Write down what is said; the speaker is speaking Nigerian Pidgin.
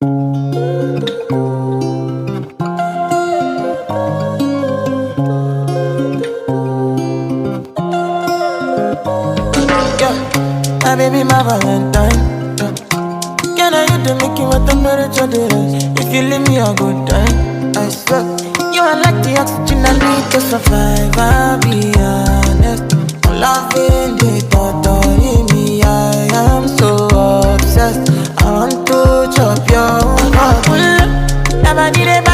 Yeah, my baby, my Valentine. Yeah. Can I hit the Mickey with temperature rise? If you leave me a good time, I swear. You are like the oxygen I need to survive. I'll be honest. I'm loving the thought of me. I am so obsessed. I want to chop your heart. Never did it.